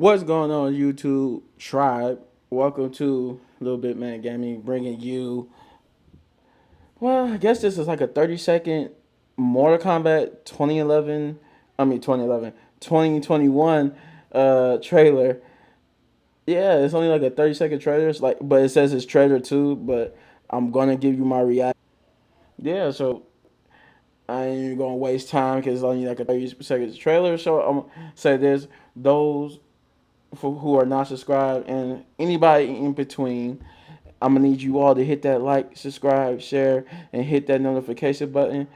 What's going on, YouTube tribe? Welcome to Little Bit Man Gaming, bringing you. Well, I guess this is like a 30-second Mortal Kombat 2011. I mean 2011, 2021 trailer. Yeah, it's only like a 30-second trailer. It's like, but it says it's trailer too. But I'm gonna give you my reaction. Yeah, so I ain't even gonna waste time because it's only like a 30 second trailer. So I'm gonna say this: those for who are not subscribed and anybody in between. I'm gonna need you all to hit that like, subscribe, share, and hit that notification button.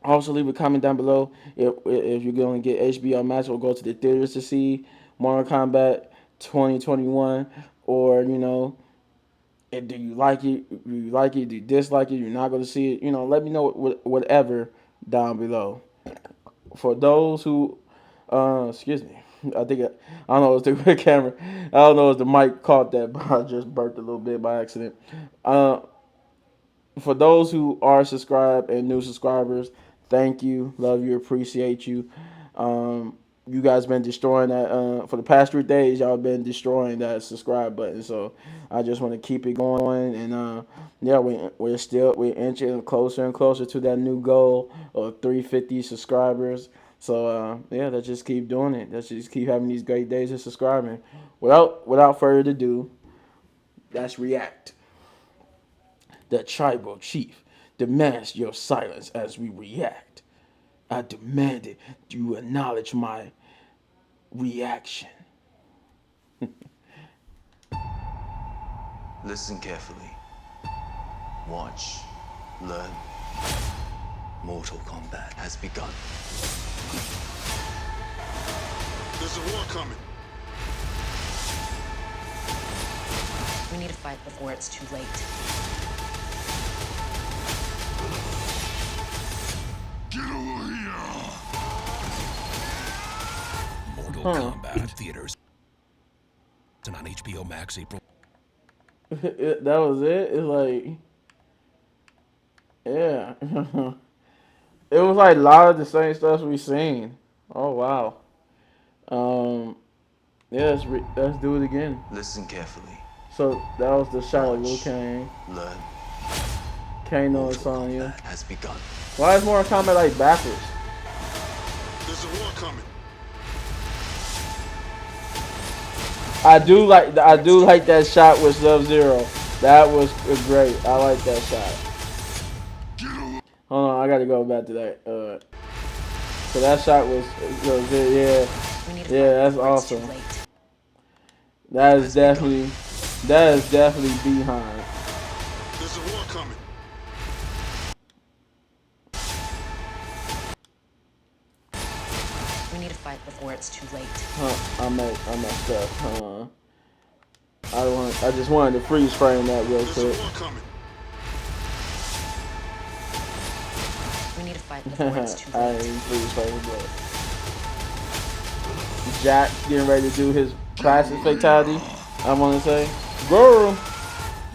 Also, leave a comment down below if you're gonna get HBO Max or go to the theaters to see Mortal Kombat 2021, or do you like it? Do you like it? Do you dislike it? You're not gonna see it. Let me know whatever down below. For those who, excuse me, I don't know if it's the camera. I don't know if the mic caught that, but I just burped a little bit by accident. Uh, for those who are subscribed and new subscribers, thank you, love you, appreciate you. You guys been destroying that for the past 3 days. Y'all been destroying that subscribe button, so I just want to keep it going. And yeah, we're inching closer and closer to that new goal of 350 subscribers. So yeah, let's just keep doing it. Let's just keep having these great days of subscribing. Without further ado, let's react. The tribal chief demands your silence as we react. I demanded you acknowledge my reaction. Listen carefully. Watch. Learn. Mortal Kombat has begun. There's a war coming. We need to fight before it's too late. Get over here! Mortal Kombat in theaters and on HBO Max April. That was it. It's like, yeah, it was like a lot of the same stuff we seen. Oh wow. Um, yeah, let's do it again. Listen carefully. So that was the shot of Liu Watch. Kang. Learn. Kano and Mortal Sonya. Kombat has begun. Why is Mortal Kombat like backwards? There's a war coming. I do like that shot with Sub-Zero. That was great. I like that shot. Get over. Hold on, I gotta go back to that. So that shot was yeah, We need to yeah, fight that's before it's too awesome. late. That is definitely behind. There's a war coming. We need to fight before it's too late. I messed up. Hold on. I just wanted to freeze frame that real There's a quick. war coming. We need to fight before it's too I late. didn't freeze frame it, but Jack's getting ready to do his classic fatality. I want to say, girl.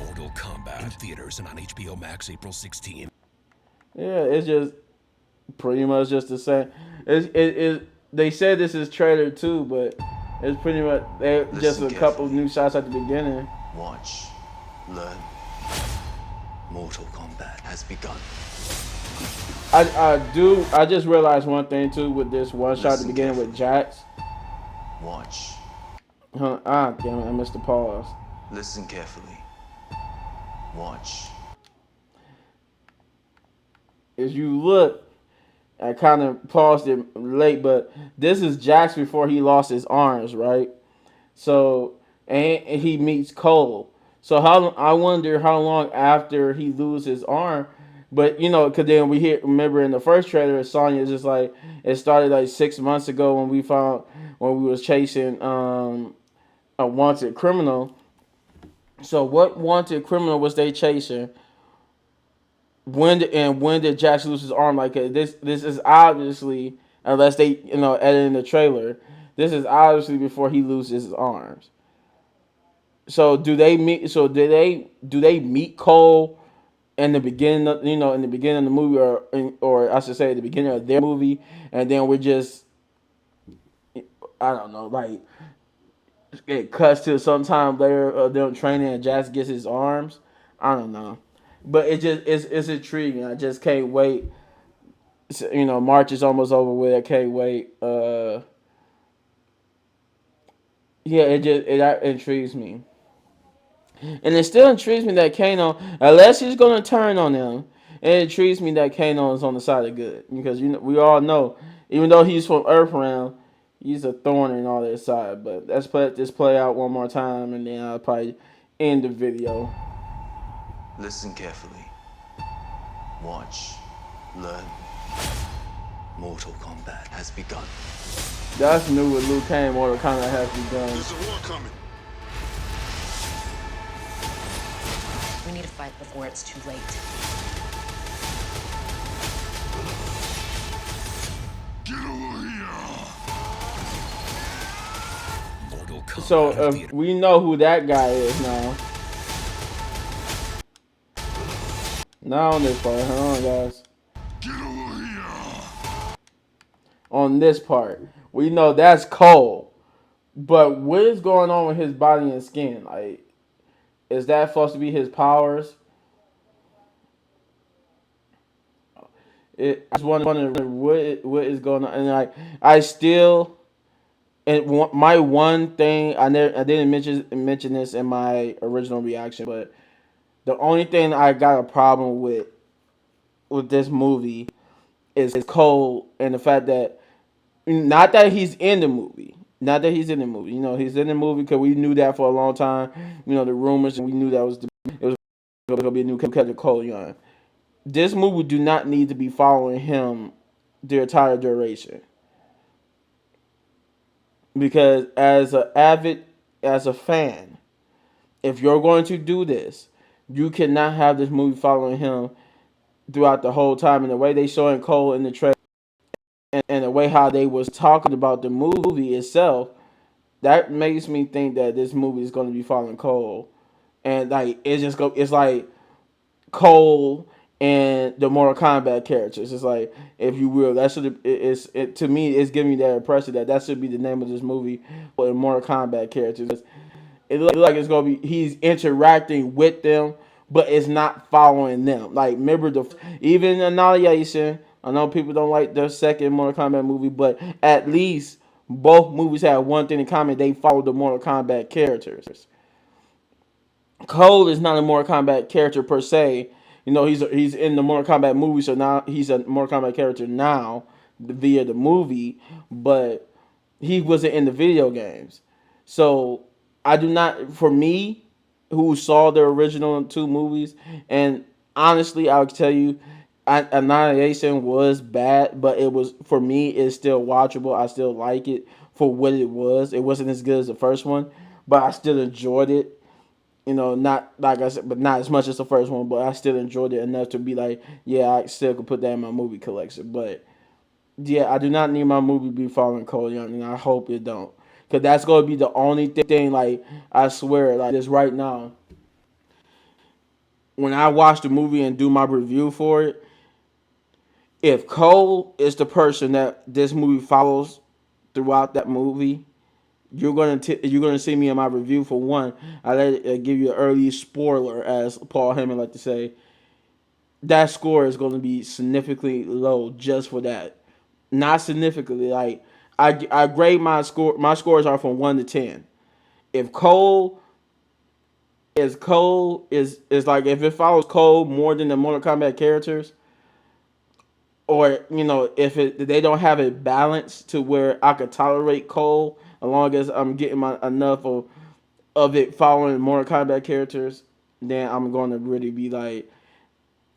Mortal Kombat in theaters and on HBO Max April 16. Yeah, it's just pretty much just the same. They said this is trailer 2, but it's pretty much just a couple carefully. new shots at the beginning. Watch. Learn. Mortal Kombat has begun. I just realized one thing too with this one shot at the Listen beginning with Jax. Watch. Damn it, I missed the pause. Listen carefully. Watch. As you look, I kind of paused it late, but this is Jax before he lost his arms, right? So, and he meets Cole. So I wonder how long after he loses his arm. But because then remember in the first trailer, Sonya is just like it started like 6 months ago when we was chasing a wanted criminal. So what wanted criminal was they chasing? When did Jax lose his arm? Like this is obviously, unless they edit in the trailer, this is obviously before he loses his arms. So do they meet? So do they meet Cole in the beginning? In the beginning of the movie, or I should say, at the beginning of their movie, and then we're just I don't know, like it cuts to sometime later of them training and Jax gets his arms. I don't know, but it's intriguing. I just can't wait. March is almost over with. I can't wait. Yeah, it intrigues me, and it still intrigues me that Kano, unless he's gonna turn on them, it intrigues me that Kano is on the side of good because we all know, even though he's from Earthrealm, he's a thorn in all their side. But let's let this play out one more time, and then I'll probably end the video. Listen carefully. Watch. Learn. Mortal Kombat has begun. That's new with Liu Kang. Mortal Kombat has begun. There's a war coming. We need to fight before it's too late. Get over here. Mortal Kombat So theater. we know who that guy is now. Not on this part. Hold on, guys. Get over here. On this part, we know that's Cole. But what is going on with his body and skin? Like, is that supposed to be his powers? I just wonder what is going on, and I still, my one thing I didn't mention this in my original reaction, but the only thing I got a problem with this movie is Cole and the fact that not that he's in the movie. Not that he's in the movie. He's in the movie because we knew that for a long time. The rumors, and we knew that it was going to be a new character, Cole Young. This movie do not need to be following him the entire duration. Because as a fan, if you're going to do this, you cannot have this movie following him throughout the whole time. And the way they showing Cole in the trailer, and the way how they was talking about the movie itself, that makes me think that this movie is going to be following Cole, and like it's like Cole and the Mortal Kombat characters. It's like, if you will, that should to me it's giving me that impression that should be the name of this movie, for the Mortal Kombat characters. It looks like it's gonna be he's interacting with them, but it's not following them. Like, remember even Annihilation. I know people don't like the second Mortal Kombat movie, but at least both movies have one thing in common: they follow the Mortal Kombat characters. Cole is not a Mortal Kombat character per se. He's in the Mortal Kombat movie, so now he's a Mortal Kombat character now via the movie, but he wasn't in the video games. So I do not, for me, who saw the original two movies, and honestly, I'll tell you, Annihilation was bad, but it was, for me, it's still watchable. I still like it for what it was. It wasn't as good as the first one, but I still enjoyed it. Not like I said, but not as much as the first one, but I still enjoyed it enough to be like, yeah, I still could put that in my movie collection. But yeah, I do not need my movie to be following Cole Young, and I hope it don't, because that's going to be the only thing. Like, I swear, like this right now, when I watch the movie and do my review for it, if Cole is the person that this movie follows throughout that movie, you're gonna see me in my review. For one, give you an early spoiler, as Paul Heyman like to say. That score is going to be significantly low just for that. Not significantly. Like, I grade my score. My scores are from 1 to 10. If Cole is like, if it follows Cole more than the Mortal Kombat characters, or if they don't have it balanced to where I could tolerate Cole, as long as I'm getting my enough of it following Mortal Kombat characters, then I'm going to really be like,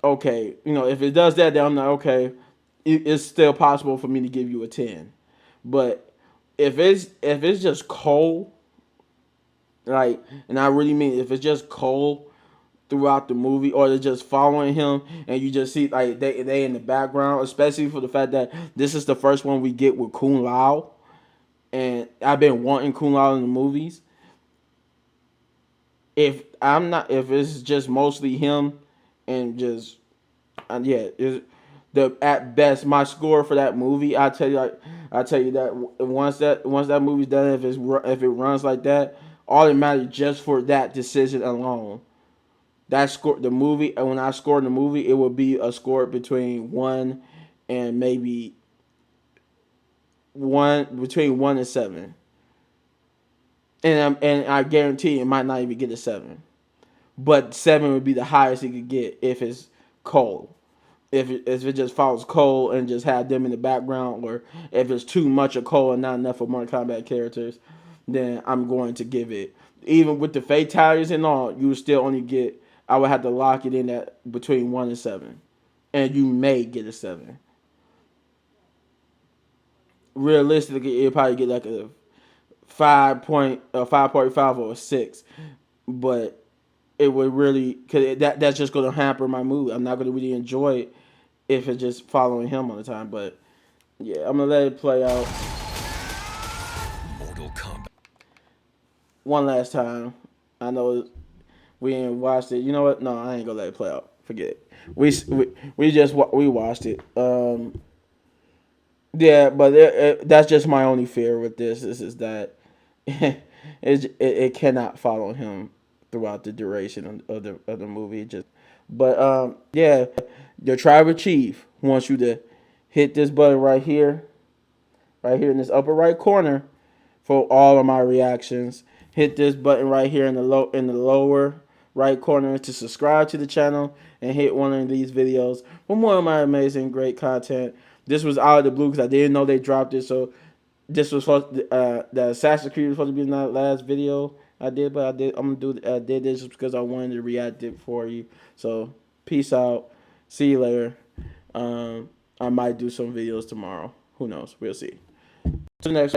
okay, if it does that, then I'm like, okay, it's still possible for me to give you a 10. But if it's just Cole, like, and I really mean, if it's just Cole throughout the movie, or they're just following him, and you just see like they in the background, especially for the fact that this is the first one we get with Kung Lao, and I've been wanting Kung Lao in the movies. If it's just mostly him, and just, yeah, at best, my score for that movie, I tell you, like, I tell you that once that movie's done, if it runs like that, automatically just for that decision alone, that score the movie. And when I scored the movie, it would be a score between one and maybe one between 1 and 7, and I guarantee it might not even get a 7, but 7 would be the highest it could get if it's cold. If it just follows Cole and just have them in the background, or if it's too much of Cole and not enough of Mortal Kombat characters, then I'm going to give it. Even with the fatalities and all, you would still only get. I would have to lock it in at between 1 and 7, and you may get a 7. Realistically, it'll probably get like a 5.5 or a 6, but it would really because that's just going to hamper my mood. I'm not going to really enjoy it if it's just following him all the time. But yeah, I'm gonna let it play out Mortal Kombat. one last time. I know we ain't watched it. You know what? No, I ain't gonna let it play out. Forget it. We watched it. Yeah, but that's just my only fear with this. This is that it cannot follow him throughout the duration of the movie. But yeah, the tribal chief wants you to hit this button right here in this upper right corner for all of my reactions. Hit this button right here in the lower right corner to subscribe to the channel and hit one of these videos for more of my amazing great content. This was out of the blue because I didn't know they dropped it. So this was supposed the Assassin's Creed was supposed to be in that last video I did, but I did this just because I wanted to react it for you. So peace out. See you later. I might do some videos tomorrow. Who knows? We'll see. To the next